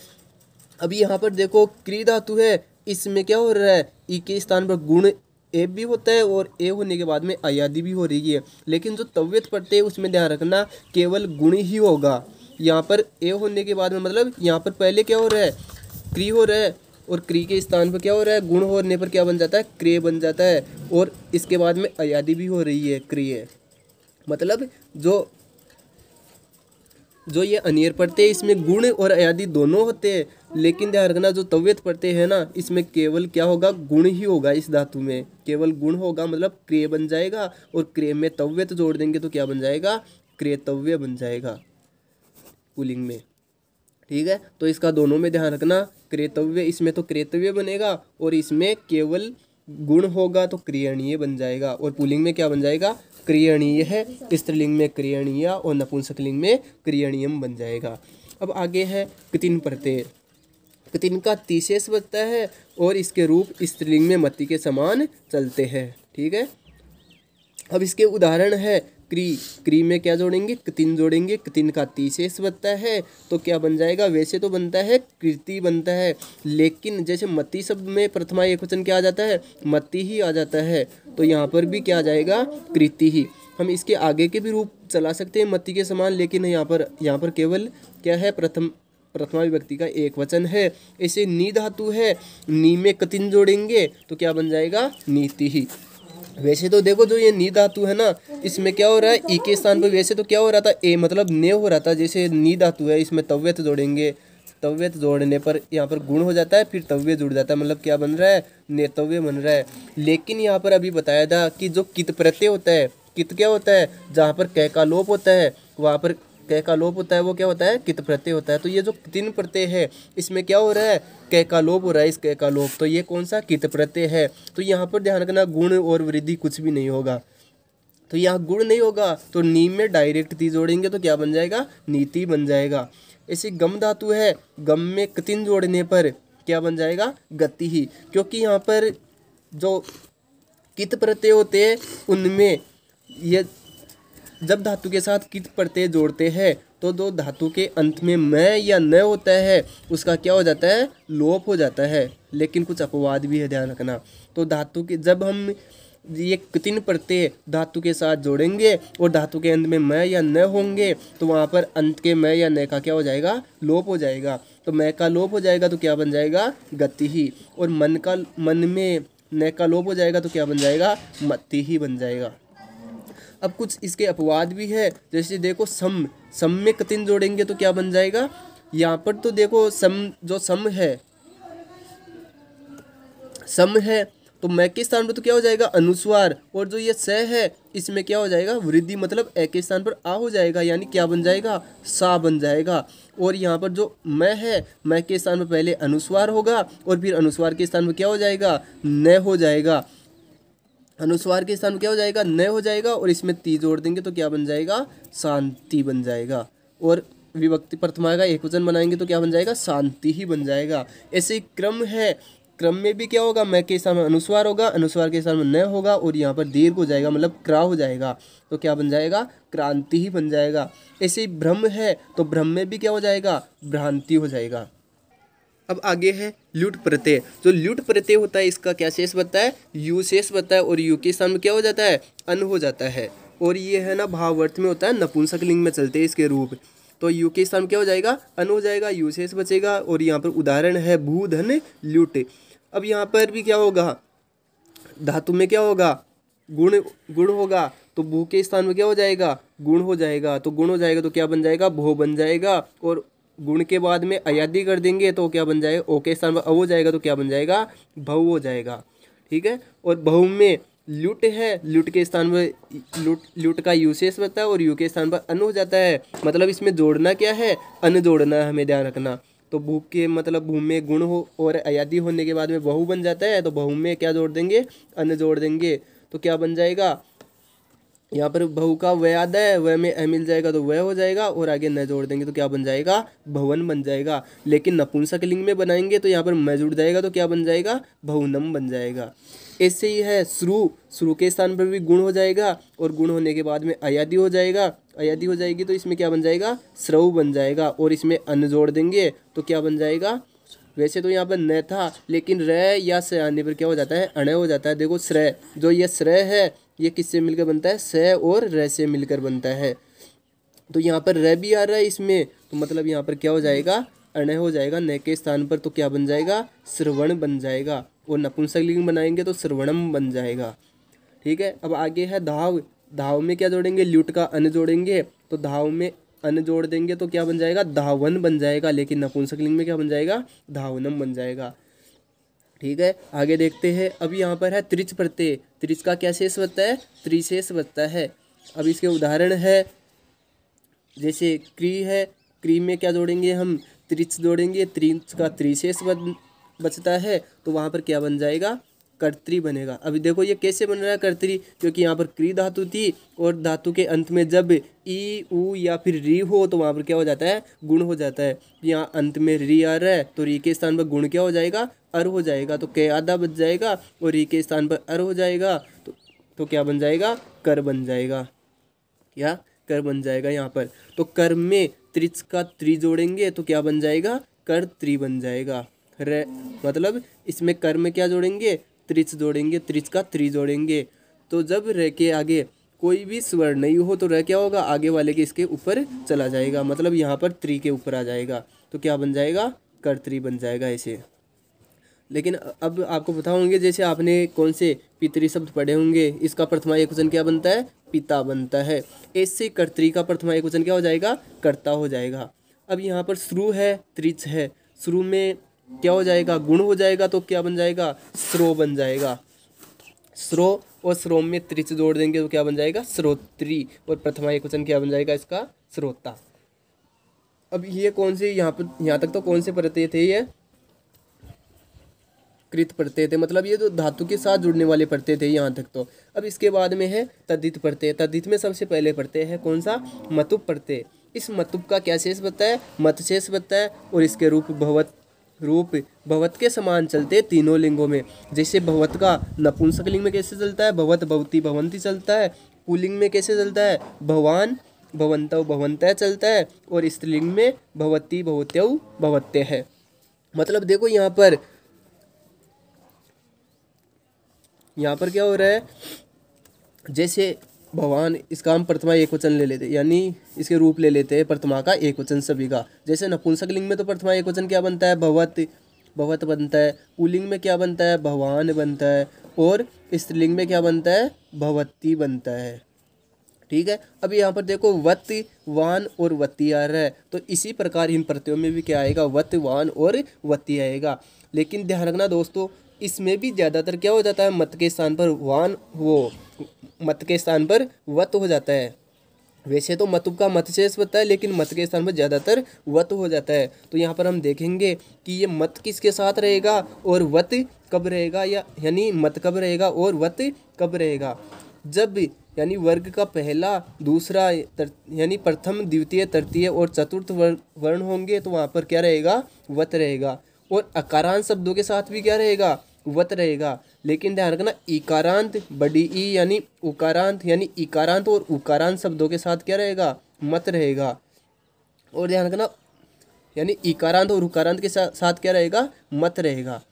अब यहाँ पर देखो क्री धातु है, इसमें क्या हो रहा है, ई के स्थान पर गुण ए भी होता है और ए होने के बाद में अयादि भी हो रही है। लेकिन जो तव्यत पढ़ते हैं उसमें ध्यान रखना केवल गुण ही होगा। यहाँ पर ए होने के बाद में मतलब यहाँ पर पहले क्या हो रहा है, क्री हो रहा है और क्री के स्थान पर क्या हो रहा है, गुण होने पर क्या बन जाता है, क्रिय बन जाता है। और इसके बाद में अयादि भी हो रही है, क्रिय। मतलब जो ये अनियर पढ़ते हैं इसमें गुण और अयादि दोनों होते हैं। लेकिन ध्यान रखना जो तव्यत पढ़ते हैं ना, इसमें केवल क्या होगा, गुण ही होगा। इस धातु में केवल गुण होगा, मतलब क्रिय बन जाएगा। और क्रिय में तव्यत जोड़ देंगे तो क्या बन जाएगा, क्रियतव्य बन जाएगा पुल्लिंग में। ठीक है। तो इसका दोनों में ध्यान रखना, क्रेतव्य, इसमें तो क्रेतव्य बनेगा और इसमें केवल गुण होगा तो क्रियणीय बन जाएगा। और पुल्लिंग में क्या बन जाएगा, क्रियणीय है, स्त्रीलिंग में क्रियणीय और नपुंसकलिंग में क्रियणीयम बन जाएगा। अब आगे है क्तिन प्रत्यय। क्तिन का तिशेष बचता है और इसके रूप स्त्रीलिंग में मति के समान चलते हैं। ठीक है। अब इसके उदाहरण है क्री, क्री में क्या जोड़ेंगे, क्तिन जोड़ेंगे, क्तिन का तिशेष बनता है तो क्या बन जाएगा, वैसे तो बनता है कृति बनता है, लेकिन जैसे मति शब्द में प्रथमा एकवचन क्या आ जाता है, मति ही आ जाता है। तो यहाँ पर भी क्या आ जाएगा, कृति ही। हम इसके आगे के भी रूप चला सकते हैं मति के समान, लेकिन यहाँ पर केवल क्या है, प्रथमा विभक्ति का एक वचन है। ऐसे नी धातु है, नी में क्तिन जोड़ेंगे तो क्या बन जाएगा, नीति ही। वैसे तो देखो जो ये नी धातु है ना, इसमें क्या हो रहा है, ई के स्थान पर वैसे तो क्या हो रहा था, ए मतलब ने हो रहा था। जैसे नी धातु है, इसमें तव्यत जोड़ेंगे, तव्यत जोड़ने पर यहाँ पर गुण हो जाता है, फिर तव्य जुड़ जाता है, मतलब क्या बन रहा है, नेतव्य बन रहा है। लेकिन यहाँ पर अभी बताया था कि जो कित प्रत्यय होता है, कित क्या होता है, जहाँ पर कै का लोप होता है वहाँ पर कै का लोप होता है, वो क्या होता है, कित प्रत्यय होता है। तो ये जो तीन प्रत्यय है इसमें क्या हो रहा है, कै का लोप हो रहा है, इस कै का लोप, तो ये कौन सा, कित प्रत्यय है। तो यहाँ पर ध्यान रखना गुण और वृद्धि कुछ भी नहीं होगा। तो यहाँ गुण नहीं होगा तो नी में डायरेक्ट ती जोड़ेंगे तो क्या बन जाएगा, नीति बन जाएगा। ऐसी गम धातु है, गम में क्तिन जोड़ने पर क्या बन जाएगा, गति ही। क्योंकि यहाँ पर जो कित प्रत्यय होते हैं उनमें ये जब धातु के साथ कित प्रत्यय जोड़ते हैं तो दो धातु के अंत में मैं या न होता है उसका क्या हो जाता है, लोप हो जाता है। लेकिन कुछ अपवाद भी है, ध्यान रखना। तो धातु के जब हम ये क्तिन प्रत्यय धातु के साथ जोड़ेंगे और धातु के अंत में मैं या न होंगे तो वहाँ पर अंत के मैं या न का क्या हो जाएगा, लोप हो जाएगा। तो मैं का लोप हो जाएगा तो क्या बन जाएगा, गति ही। और मन में न का लोप हो जाएगा तो क्या बन जाएगा, मति ही बन जाएगा। अब कुछ इसके अपवाद भी है, जैसे देखो सम में क्तिन जोड़ेंगे तो क्या बन जाएगा, यहाँ पर तो देखो जो सम है तो मैं के स्थान पर तो क्या हो जाएगा, अनुस्वार। और जो ये स है इसमें क्या हो जाएगा, वृद्धि, मतलब ए के स्थान पर आ हो जाएगा, यानी क्या बन जाएगा, सा बन जाएगा। और यहाँ पर जो मैं है, मैं के स्थान पर पहले अनुस्वार होगा और फिर अनुस्वार के स्थान पर क्या हो जाएगा, न हो जाएगा। अनुस्वार के स्थान क्या हो जाएगा, न हो जाएगा। और इसमें ती जोड़ देंगे तो क्या बन जाएगा, शांति बन जाएगा। और विभक्ति प्रथमा का एकवचन बनाएंगे तो क्या बन जाएगा, शांति ही बन जाएगा। ऐसे ही क्रम है, क्रम में भी क्या होगा, मैं के स्थान में अनुस्वार होगा, अनुस्वार के स्थान में न होगा और यहाँ पर दीर्घ हो जाएगा, मतलब क्रा हो जाएगा तो क्या बन जाएगा, क्रांति ही बन जाएगा। ऐसे ही भ्रम है तो भ्रम में भी क्या हो जाएगा, भ्रांति हो जाएगा। अब आगे है ल्युट प्रत्यय। जो ल्युट प्रत्यय होता है इसका क्या शेष बनता है, यू शेष बनता है, और यू के स्थान में क्या हो जाता है, अन हो जाता है। और ये है ना भावार्थ में होता है, नपुंसक लिंग में चलते हैं इसके रूप। तो यू के स्थान में क्या हो जाएगा, अन हो जाएगा, यू शेष बचेगा। और यहाँ पर उदाहरण है भू धन ल्युट। अब यहाँ पर भी क्या होगा, धातु में क्या होगा, गुण गुण होगा, तो भू के स्थान में क्या हो जाएगा, गुण हो जाएगा। तो गुण हो जाएगा तो क्या बन जाएगा, भो बन जाएगा। और गुण के बाद में अयादी कर देंगे तो क्या बन जाएगा, ओ के स्थान पर अ हो जाएगा तो क्या बन जाएगा, भव हो जाएगा। ठीक है। और बहु में ल्युट है, ल्युट के स्थान पर ल्युट का यू शेष बनता है और यू के स्थान पर अन हो जाता है। मतलब इसमें जोड़ना क्या है, अन जोड़ना है, हमें ध्यान रखना। तो भू के मतलब भू में गुण हो और अयादी होने के बाद में बहु बन जाता है, तो बहु में क्या जोड़ देंगे, अन जोड़ देंगे तो क्या बन जाएगा, यहाँ पर बहु का वह आधा है, वह में अ मिल जाएगा तो वह हो जाएगा, और आगे न जोड़ देंगे तो क्या बन जाएगा, भवन बन जाएगा। लेकिन नपुंसक लिंग में बनाएंगे तो यहाँ पर म जुड़ जाएगा तो क्या बन जाएगा, भवनम बन जाएगा। ऐसे ही है श्रु, श्रु के स्थान पर भी गुण हो जाएगा, और गुण होने के बाद में अयादी हो जाएगा, अयादी हो जाएगी तो इसमें क्या बन जाएगा, स्रव बन जाएगा। और इसमें अन जोड़ देंगे तो क्या बन जाएगा, वैसे तो यहाँ पर न था, लेकिन र या स आने पर क्या हो जाता है, अण हो जाता है। देखो श्रय, जो ये श्रय है ये किससे मिलकर बनता है, स और र से मिलकर बनता है। तो यहाँ पर र भी आ रहा है इसमें, तो मतलब यहाँ पर क्या हो जाएगा, अण हो जाएगा। न के स्थान पर तो क्या बन जाएगा, श्रवण बन जाएगा। और नपुंसक लिंग बनाएंगे तो श्रवणम बन जाएगा। ठीक है। अब आगे है धाव। धाव में क्या जोड़ेंगे, ल्युट का अन जोड़ेंगे, तो धाव में अन जोड़ देंगे तो क्या बन जाएगा, धावन बन जाएगा। लेकिन नपुंसक लिंग में क्या बन जाएगा, धावनम बन जाएगा। ठीक है। आगे देखते हैं। अब यहाँ पर है त्रिच प्रत्यय। त्रिच का क्या शेष बनता है, त्रिशेष बनता है। अब इसके उदाहरण है, जैसे क्री है, क्री में क्या जोड़ेंगे हम, त्रिच जोड़ेंगे, त्रिच का त्रिशेष बचता है, तो वहाँ पर क्या बन जाएगा, कर्तरी बनेगा। अभी देखो ये कैसे बन रहा है कर्तरी, क्योंकि यहाँ पर क्री धातु थी, और धातु के अंत में जब ई उ या फिर री हो तो वहाँ पर क्या हो जाता है, गुण हो जाता है। यहाँ अंत में री आ रहा है तो री के स्थान पर गुण क्या हो जाएगा, अर हो जाएगा। तो के आधा बच जाएगा, और री के स्थान पर अर हो जाएगा तो क्या बन जाएगा, कर बन जाएगा, या कर बन जाएगा यहाँ पर। तो कर में त्रिच का त्रि जोड़ेंगे तो क्या बन जाएगा, कर त्रि बन जाएगा। रे मतलब इसमें कर में क्या जोड़ेंगे, त्रिच जोड़ेंगे, त्रिच का त्रि जोड़ेंगे। तो जब र के आगे कोई भी स्वर नहीं हो तो र क्या होगा, आगे वाले के इसके ऊपर चला जाएगा, मतलब यहाँ पर त्रि के ऊपर आ जाएगा, तो क्या बन जाएगा, कर्तरी बन जाएगा ऐसे। लेकिन अब आपको बताऊंगे, जैसे आपने कौन से पितरी शब्द पढ़े होंगे, इसका प्रथमा एकवचन क्या बनता है, पिता बनता है। ऐसे कर्तरी का प्रथमा एकवचन क्या हो जाएगा, कर्ता हो जाएगा। अब यहाँ पर श्रु है, त्रिच है, श्रु में क्या हो जाएगा, गुण हो जाएगा, तो क्या बन जाएगा, स्रो बन जाएगा। स्रो और स्रो में त्रिच जोड़ देंगे तो क्या बन जाएगा, श्रोत्री। और प्रथमा एकवचन क्या बन जाएगा इसका, श्रोता। अब ये कौन से, यहाँ तक तो कौन से प्रत्यय थे, ये कृत प्रत्यय थे, मतलब ये जो धातु के साथ जुड़ने वाले प्रत्यय थे यहाँ तक तो। अब इसके बाद में है तद्धित प्रत्यय। तद्धित में सबसे पहले प्रत्यय है कौन सा, मतुप प्रत्यय। इस मतुप का क्या शेष बनता है, मत शेष बनता है। और इसके रूप भवत के समान चलते हैं तीनों लिंगों में। जैसे भवत का नपुंसक लिंग में कैसे चलता है, भवत भवती भवंती चलता है। पुल्लिंग में कैसे चलता है, भवान भवंतौ भवंतः चलता है। और स्त्रीलिंग में भवती भवत्यौ भवत्य है। मतलब देखो यहाँ पर क्या हो रहा है, जैसे भगवान, इसका हम प्रथमा एक वचन ले लेते, यानी इसके रूप ले लेते हैं प्रथमा का एक वचन सभी का। जैसे नपुंसक लिंग में तो प्रथमा एक वचन क्या बनता है, भवत बनता है। पुल्लिंग में क्या बनता है, भगवान बनता है। और स्त्रीलिंग में क्या बनता है, भवती बनता है। ठीक है। अब यहाँ पर देखो वत, वान और वती आ रहा है, तो इसी प्रकार इन प्रत्ययों में भी क्या आएगा, वत, वान और वती आएगा। लेकिन ध्यान रखना दोस्तों, इसमें भी ज़्यादातर क्या हो जाता है, मत के स्थान पर वान, मत के स्थान पर वत हो जाता है। वैसे तो मतुप का मत शेष बनता है, लेकिन मत के स्थान पर ज़्यादातर वत हो जाता है। तो यहाँ पर हम देखेंगे कि ये मत किसके साथ रहेगा और वत कब रहेगा, यानी मत कब रहेगा और वत कब रहेगा। जब यानी वर्ग का पहला, दूसरा, यानी प्रथम, द्वितीय, तृतीय और चतुर्थ वर्ण होंगे तो वहाँ पर क्या रहेगा, वत रहेगा। और अकारांत शब्दों के साथ भी क्या रहेगा, वत रहेगा। लेकिन ध्यान रखना, इकारांत, बड़ी ई यानी उकारांत, यानी इकारांत और उकारांत शब्दों के साथ क्या रहेगा, मत रहेगा। और ध्यान रखना, यानी इकारांत और उकारांत के साथ क्या रहेगा, मत रहेगा।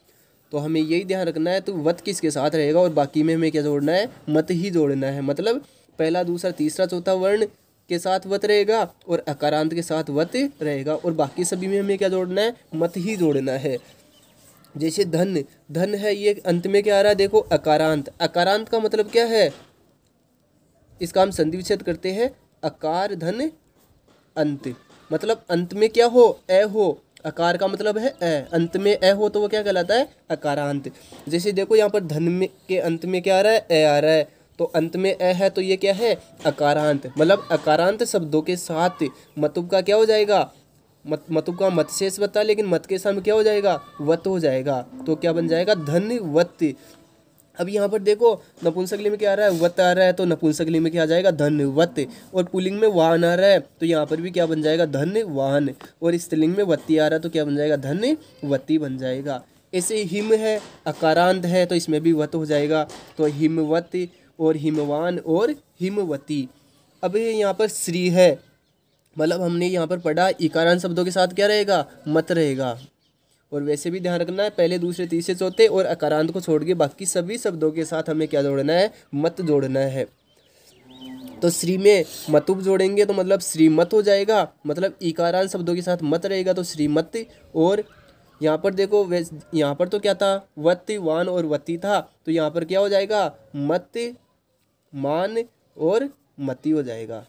तो हमें यही ध्यान रखना है। तो वत किसके साथ रहेगा और बाकी में हमें क्या जोड़ना है, मत ही जोड़ना है। मतलब पहला दूसरा तीसरा चौथा वर्ण के साथ वत रहेगा और अकारांत के साथ वत रहेगा, और बाकी सभी में हमें क्या जोड़ना है, मत ही जोड़ना है। जैसे धन, धन है, ये अंत में क्या आ रहा है, देखो अकारांत। अकारांत का मतलब क्या है, इसका हम संधि विच्छेद करते हैं, अकार धन अंत। मतलब अंत में क्या हो, ए हो। अकार का मतलब है ए, अंत में ए हो तो वो क्या कहलाता है, अकारांत। जैसे देखो यहाँ पर धन में के अंत में क्या आ रहा है, ए आ रहा है, तो अंत में ए है तो ये क्या है, अकारांत। मतलब अकारांत शब्दों के साथ मतुब का क्या हो जाएगा, मतुब का मत शेष बता, लेकिन मत के साथ क्या हो जाएगा, वत हो जाएगा। तो क्या बन जाएगा, धनवत। अब यहाँ पर देखो नपुंसकलिंग में क्या आ रहा है, वत आ रहा है, तो नपुंसकलिंग में क्या आ जाएगा, धनवत। और पुल्लिंग में वाहन आ रहा है तो यहाँ पर भी क्या बन जाएगा, धन वाहन। और स्त्रीलिंग में वत्ती आ रहा है तो क्या बन जाएगा, धनवती बन जाएगा। ऐसे हिम है, अकारांत है, तो इसमें भी वत हो जाएगा, तो हिमवत और हिमवान और हिमवती। अब यहाँ पर श्री है, मतलब हमने यहाँ पर पढ़ा इकारांत शब्दों के साथ क्या रहेगा, मत रहेगा। और वैसे भी ध्यान रखना है, पहले दूसरे तीसरे चौथे और अकारांत को छोड़ के बाकी सभी शब्दों के साथ हमें क्या जोड़ना है, मत जोड़ना है। तो श्री में मतुब जोड़ेंगे तो मतलब श्रीमत हो जाएगा, मतलब इकारांत शब्दों के साथ मत रहेगा तो श्रीमत। और यहाँ पर देखो यहाँ पर तो क्या था, वत वान और वती था, तो यहाँ पर क्या हो जाएगा, मत मान और मति हो जाएगा।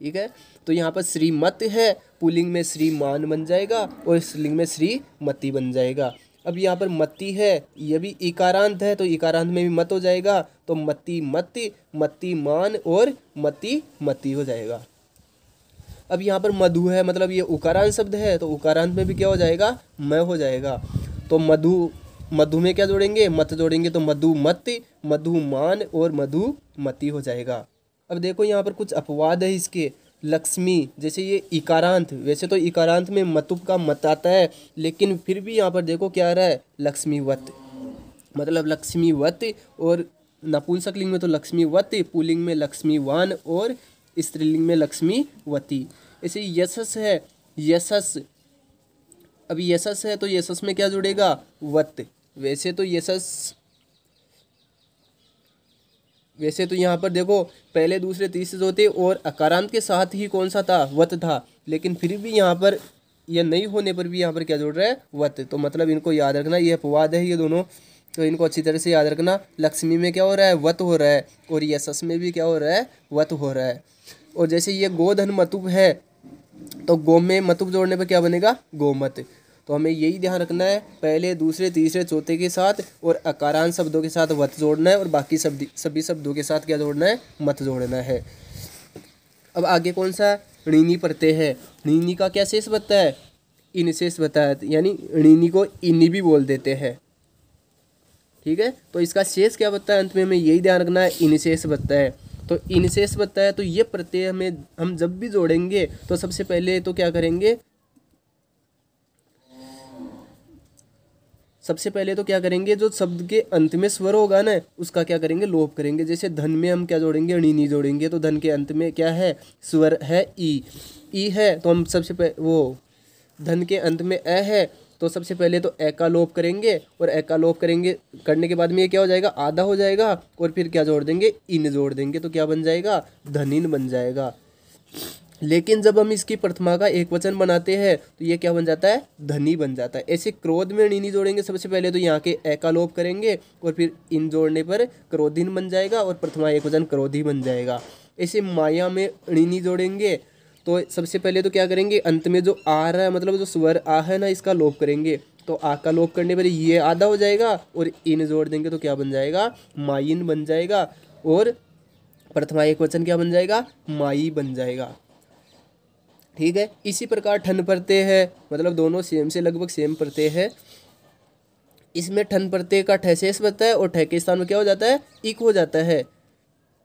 ठीक है, तो यहाँ पर श्रीमत है, पुल्लिंग में श्रीमान बन जाएगा और स्त्रीलिंग में श्रीमती बन जाएगा। अब यहाँ पर मति है, ये भी इकारांत है, तो इकारांत में भी मत हो जाएगा, तो मति मति, मति मान और मति मति हो जाएगा। अब यहाँ पर मधु है, मतलब ये उकारांत शब्द है, तो उकारांत में भी क्या हो जाएगा, म हो जाएगा। तो मधु, मधु में क्या जोड़ेंगे, मत जोड़ेंगे, तो मधुमति, मधुमान और मधुमति हो जाएगा। अब देखो यहाँ पर कुछ अपवाद है इसके। लक्ष्मी, जैसे ये इकारांत, वैसे तो इकारांत में मतुब का मत आता है, लेकिन फिर भी यहाँ पर देखो क्या आ रहा है, लक्ष्मीवत। मतलब लक्ष्मीवत, और नपुंसकलिंग में तो लक्ष्मीवत, पुल्लिंग में लक्ष्मीवान और स्त्रीलिंग में लक्ष्मीवती। ऐसे यशस है, यशस, अभी यशस है तो यशस में क्या जुड़ेगा, वत। वैसे तो यहाँ पर देखो पहले दूसरे तीसरे चौथे और अकारांत के साथ ही कौन सा था, वत था, लेकिन फिर भी यहाँ पर यह नहीं होने पर भी यहाँ पर क्या जोड़ रहा है, वत। तो मतलब इनको याद रखना, ये अपवाद है ये दोनों, तो इनको अच्छी तरह से याद रखना। लक्ष्मी में क्या हो रहा है, वत हो रहा है, और यशस में भी क्या हो रहा है, वत हो रहा है। और जैसे ये गोधन मतुब है, तो गो में मतुब जोड़ने पर क्या बनेगा, गोमत। तो हमें यही ध्यान रखना है, पहले दूसरे तीसरे चौथे के साथ और अकारांत शब्दों के साथ वत जोड़ना है, और बाकी सभी शब्दों के साथ क्या जोड़ना है, मत जोड़ना है। अब आगे कौन सा, ऋणी प्रत्यय है। ऋणी का क्या शेष बनता है, इन शेष बनता है, यानी ऋणी को इन्नी भी बोल देते हैं। ठीक है, तो इसका शेष क्या बनता है, अंत में हमें यही ध्यान रखना है, इन शेष बनता है। तो इन शेष बनता है, तो ये प्रत्यय हमें हम जब भी जोड़ेंगे तो सबसे पहले तो क्या करेंगे, जो शब्द के अंत में स्वर होगा ना, उसका क्या करेंगे, लोप करेंगे। जैसे धन में हम क्या जोड़ेंगे, ऋणी जोड़ेंगे, तो धन के अंत में क्या है, स्वर है ई है, तो हम सबसे पहले वो धन के अंत में ए है, तो सबसे पहले तो ए का लोप करेंगे, और ए का लोप करने के बाद में ये क्या हो जाएगा, आधा हो जाएगा, और फिर क्या जोड़ देंगे, इन जोड़ देंगे, तो क्या बन जाएगा, धनिन बन जाएगा। लेकिन जब हम इसकी प्रथमा का एक वचन बनाते हैं तो ये क्या बन जाता है, धनी बन जाता है। ऐसे क्रोध में ऋणी जोड़ेंगे, सबसे पहले तो यहाँ के ए का लोप करेंगे, और फिर इन जोड़ने पर क्रोधिन बन जाएगा, और प्रथमा एक वचन क्रोधी बन जाएगा। ऐसे माया में ऋणी जोड़ेंगे, तो सबसे पहले तो क्या करेंगे, अंत में जो आ रहा है, मतलब जो स्वर आ है ना, इसका लोप करेंगे, तो आ का लोप करने पर ये आधा हो जाएगा, और इन जोड़ देंगे तो क्या बन जाएगा, माइन बन जाएगा, और प्रथमा एक वचन क्या बन जाएगा, माई बन जाएगा। ठीक है, इसी प्रकार ठन प्रत्यय है, मतलब दोनों सेम से लगभग सेम प्रत्यय है। इसमें ठन प्रत्यय का ठ शेष बनता है, और ठ के स्थान में क्या हो जाता है, इक हो जाता है।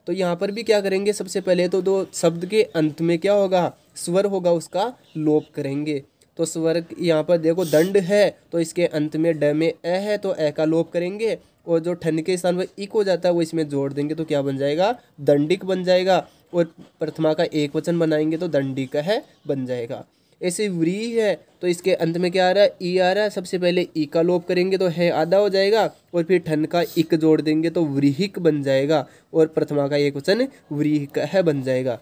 तो यहाँ पर भी क्या करेंगे, सबसे पहले तो दो शब्द के अंत में क्या होगा, स्वर होगा, उसका लोप करेंगे। तो स्वर यहाँ पर देखो दंड है, तो इसके अंत में ड में ए है, तो ए का लोप करेंगे, और जो ठन के स्थान पर इक हो जाता है वो इसमें जोड़ देंगे, तो क्या बन जाएगा, दंडिक बन जाएगा। और प्रथमा का एक वचन बनाएंगे तो दंडिक है बन जाएगा। ऐसे व्री है तो इसके अंत में क्या आ रहा है, ई आ रहा है। सबसे पहले ई का लोप करेंगे तो है आधा हो जाएगा, और फिर ठन का इक जोड़ देंगे तो व्रीहिक बन जाएगा, और प्रथमा का एक वचन व्रीहिक है बन जाएगा।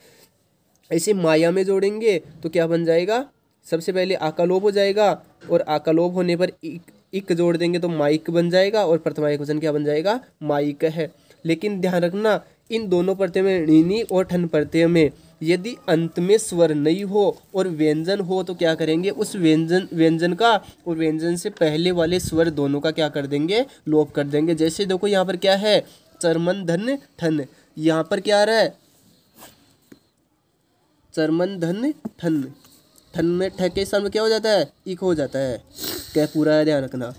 ऐसे माया में जोड़ेंगे तो क्या बन जाएगा, सबसे पहले आ का लोप हो जाएगा, और आ का लोप होने पर इक जोड़ देंगे तो माइक बन जाएगा, और प्रथमा एक वचन क्या बन जाएगा, माइक है। लेकिन ध्यान रखना इन दोनों प्रत्यय में ऋणी और ठन प्रत्यय में यदि अंत में स्वर नहीं हो और व्यंजन हो तो क्या करेंगे, उस व्यंजन का और व्यंजन से पहले वाले स्वर दोनों का क्या कर देंगे, लोप कर देंगे। जैसे देखो यहाँ पर क्या है, चरमन धन ठन, यहाँ पर क्या आ रहा है, चरमन धन ठन, ठन में ठ के स्थान में क्या हो जाता है, इक हो जाता है। क्या पूरा है, ध्यान रखना।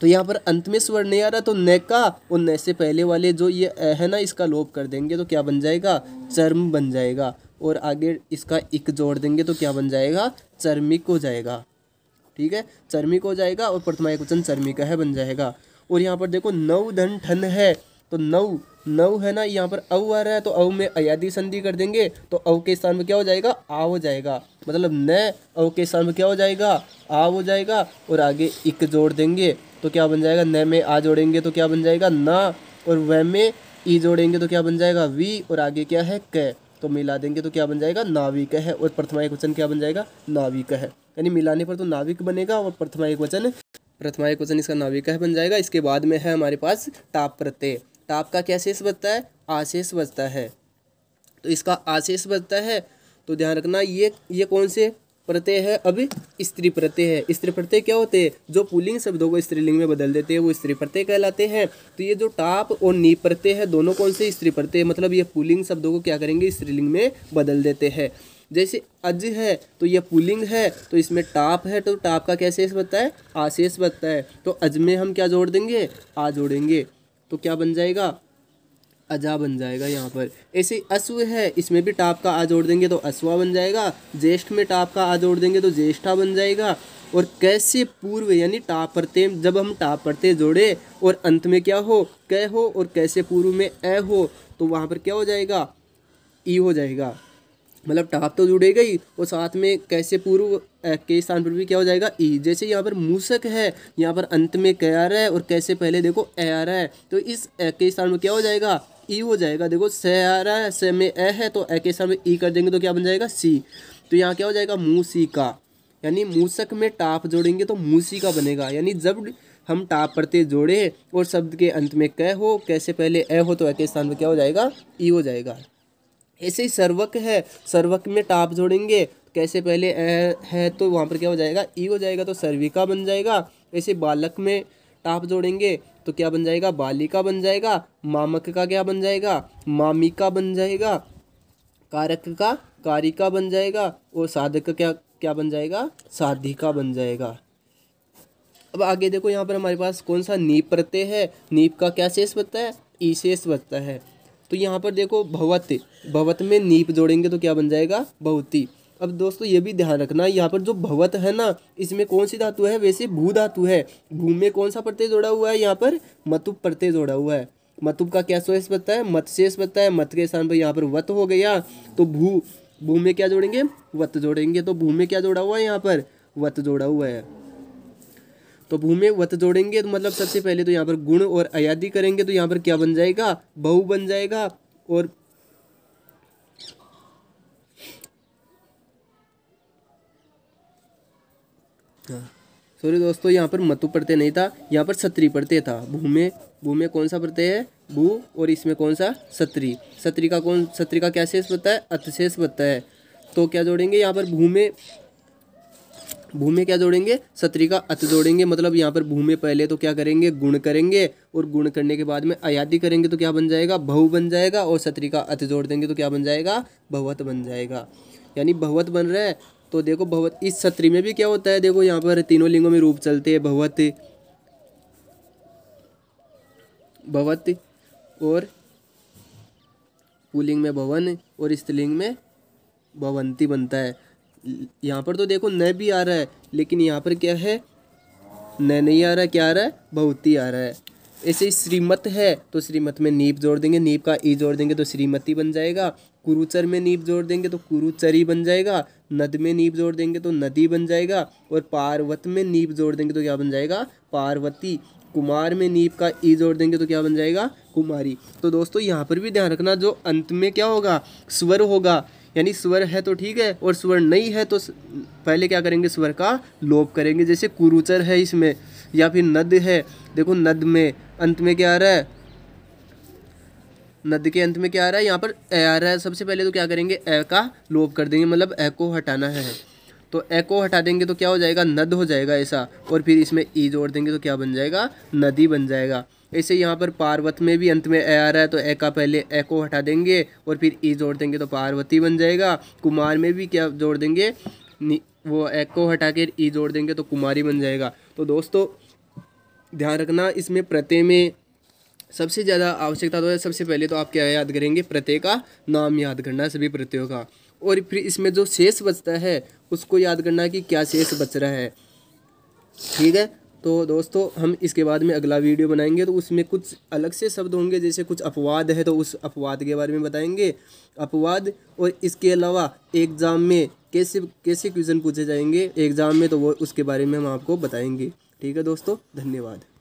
तो यहाँ पर अंत में स्वर नहीं आ रहा तो न का और न से पहले वाले जो ये है ना, इसका लोप कर देंगे तो क्या बन जाएगा, चर्म बन जाएगा, और आगे इसका इक जोड़ देंगे तो क्या बन जाएगा, चर्मिक हो जाएगा। ठीक है, चर्मिक हो जाएगा, और प्रथमा एकवचन चर्मिक है बन जाएगा। और यहाँ पर देखो नव धन ठन है, तो नव नव है ना, यहाँ पर अव आ रहा है तो अव में अयादी संधि कर देंगे तो अव के स्थान में क्या हो जाएगा, आ हो जाएगा। मतलब न अव के स्थान में क्या हो जाएगा, आ हो जाएगा, और आगे इक जोड़ देंगे तो क्या बन जाएगा, न में आ जोड़ेंगे तो क्या बन जाएगा, ना, और व में ई जोड़ेंगे तो क्या बन जाएगा, वी, और आगे क्या है, क, तो मिला देंगे तो क्या बन जाएगा, नाविक है, और प्रथमा एक वचन क्या बन जाएगा, नाविक है। यानी मिलाने पर तो नाविक बनेगा, और प्रथमा एक वचन इसका नाविक है बन जाएगा। इसके बाद में है हमारे पास टाप प्रत्यय। टाप का क्या शेष बचता है, आशेष बचता है, तो इसका आशेष बचता है। तो ध्यान रखना ये कौन से प्रत्यय है, अभी स्त्री प्रत्यय है। स्त्री प्रत्यय क्या होते हैं, जो पुल्लिंग शब्दों को स्त्रीलिंग में बदल देते हैं वो स्त्री प्रत्यय कहलाते हैं। तो ये जो टाप और नीप प्रत्यय है दोनों कौन से स्त्री प्रत्यय, मतलब ये पुल्लिंग शब्दों को क्या करेंगे, स्त्रीलिंग में बदल देते हैं। जैसे अज है तो ये पुल्लिंग है तो इसमें टाप है, तो टाप का क्या शेष बचता है, आशेष बचता है। तो अज में हम क्या जोड़ देंगे, आ जोड़ेंगे तो क्या बन जाएगा, अजा बन जाएगा यहाँ पर। ऐसे अश्व है, इसमें भी टाप का आ जोड़ देंगे तो अश्वा बन जाएगा। ज्येष्ठ में टाप का आ जोड़ देंगे तो ज्येष्ठा बन जाएगा। और कैसे पूर्व यानी टाप प्रत्यय, जब हम टाप प्रत्यय जोड़े और अंत में क्या हो, क हो, और कैसे पूर्व में ए हो, तो वहाँ पर क्या हो जाएगा, ई हो जाएगा। मतलब टाप तो जुड़ेगा ही, और साथ में कैसे पूर्व के स्थान पर भी क्या हो जाएगा, ई। जैसे यहाँ पर मूसक है, यहाँ पर अंत में क आ रहा है और कैसे पहले देखो ए आ रहा है, तो इस ए के स्थान में क्या हो जाएगा, ई हो जाएगा। देखो स आ रहा है, स में ए है तो ए के स्थान में ई कर देंगे तो क्या बन जाएगा, सी। तो यहाँ क्या हो जाएगा, मूसिका, यानी मूसक में टाप जोड़ेंगे तो मूसिका बनेगा। यानी जब हम टाप प्रत्यय जोड़े और शब्द के अंत में क हो, कैसे पहले ए हो तो ए के स्थान में क्या हो जाएगा, ई हो जाएगा। ऐसे ही सर्वक है, सर्वक में टाप जोड़ेंगे कैसे पहले ए है तो वहाँ पर क्या हो जाएगा, ई हो जाएगा, तो सर्विका बन जाएगा। ऐसे बालक में टाप जोड़ेंगे तो क्या बन जाएगा, बालिका बन जाएगा। मामक का क्या बन जाएगा, मामिका बन जाएगा। कारक का कारिका बन जाएगा, और साधक का क्या क्या बन जाएगा, साधिका बन जाएगा। अब आगे देखो यहाँ पर हमारे पास कौन सा नीप प्रत्यय है, नीप का क्या शेष बचता है, ई शेष बचता है। तो यहाँ पर देखो भवत, भवत में नीप जोड़ेंगे तो क्या बन जाएगा, बहुती। अब दोस्तों ये भी ध्यान रखना, यहाँ पर जो भवत है ना, इसमें कौन सी धातु है, वैसे भू धातु है। भू में कौन सा प्रत्यय जोड़ा हुआ है, यहाँ पर मतुप प्रत्यय जोड़ा हुआ है। मतुप का क्या शेष बचता है, मत शेष बचता है। मत के स्थान पर यहाँ पर वत हो गया, तो भू में क्या जोड़ेंगे, वत जोड़ेंगे। तो भू में क्या जोड़ा हुआ है, यहाँ पर वत जोड़ा हुआ है। तो भू में वत जोड़ेंगे तो मतलब सबसे पहले तो यहाँ पर गुण और अयादी करेंगे तो यहाँ पर क्या बन जाएगा, बहु बन जाएगा। और सॉरी दोस्तों, यहाँ पर मतु प्रत्यय नहीं था, यहाँ पर सत्री प्रत्यय था। भू में कौन सा प्रत्यय है, भू, और इसमें कौन सा, सत्री। सत्री का क्या शेष बनता है, अत शेष बनता है। तो क्या जोड़ेंगे यहाँ पर, भू में क्या जोड़ेंगे, सत्री का अत जोड़ेंगे। मतलब यहाँ पर भू में पहले तो क्या करेंगे, गुण करेंगे, और गुण करने के बाद में अयादी करेंगे तो क्या बन जाएगा, बहु बन जाएगा। और सत्री का अत जोड़ देंगे तो क्या बन जाएगा, भवत बन जाएगा। यानी भवत बन रहा है। तो देखो भवत, इस सत्री में भी क्या होता है, देखो यहाँ पर तीनों लिंगों में रूप चलते हैं, भवत, और पुल्लिंग में भवन, और स्त्रीलिंग में भवंती बनता है। यहाँ पर तो देखो न भी आ रहा है, लेकिन यहाँ पर क्या है, न नहीं आ रहा है, क्या आ रहा है, बहुती आ रहा है। ऐसे ही श्रीमत है तो श्रीमत में नीप जोड़ देंगे, नीप का ई जोड़ देंगे तो श्रीमती बन जाएगा। कुरुचर में नीप जोड़ देंगे तो कुरुचरी बन जाएगा। नद में नीब जोड़ देंगे तो नदी बन जाएगा, और पार्वत में नीब जोड़ देंगे तो क्या बन जाएगा, पार्वती। कुमार में नीब का ई जोड़ देंगे तो क्या बन जाएगा, कुमारी। तो दोस्तों यहाँ पर भी ध्यान रखना, जो अंत में क्या होगा, स्वर होगा, यानी स्वर है तो ठीक है, और स्वर नहीं है तो पहले क्या करेंगे, स्वर का लोप करेंगे। जैसे कुरुचर है इसमें, या फिर नद है, देखो नद में अंत में क्या आ रहा है, नद के अंत में क्या आ रहा है, यहाँ पर ए आ रहा है। सबसे पहले तो क्या करेंगे, ए का लोप कर देंगे, मतलब ए को हटाना है। तो ए को हटा देंगे तो क्या हो जाएगा, नद हो जाएगा ऐसा, और फिर इसमें ई जोड़ देंगे तो क्या बन जाएगा, नदी बन जाएगा। ऐसे यहाँ पर पार्वत में भी अंत में ए आ रहा है, तो ए का पहले ए को हटा देंगे और फिर ई जोड़ देंगे तो पार्वती बन जाएगा। कुमार में भी क्या जोड़ देंगे, वो ए को हटा के ई जोड़ देंगे तो कुमारी बन जाएगा। तो दोस्तों ध्यान रखना, इसमें प्रत्यय में सबसे ज़्यादा आवश्यकता तो है, सबसे पहले तो आप क्या याद करेंगे, प्रत्यय का नाम याद करना है सभी प्रत्ययों का, और फिर इसमें जो शेष बचता है उसको याद करना है कि क्या शेष बच रहा है। ठीक है, तो दोस्तों हम इसके बाद में अगला वीडियो बनाएंगे, तो उसमें कुछ अलग से शब्द होंगे, जैसे कुछ अपवाद है तो उस अपवाद के बारे में बताएंगे, अपवाद। और इसके अलावा एग्ज़ाम में कैसे कैसे क्वेश्चन पूछे जाएंगे एग्ज़ाम में, तो वो उसके बारे में हम आपको बताएंगे। ठीक है दोस्तों, धन्यवाद।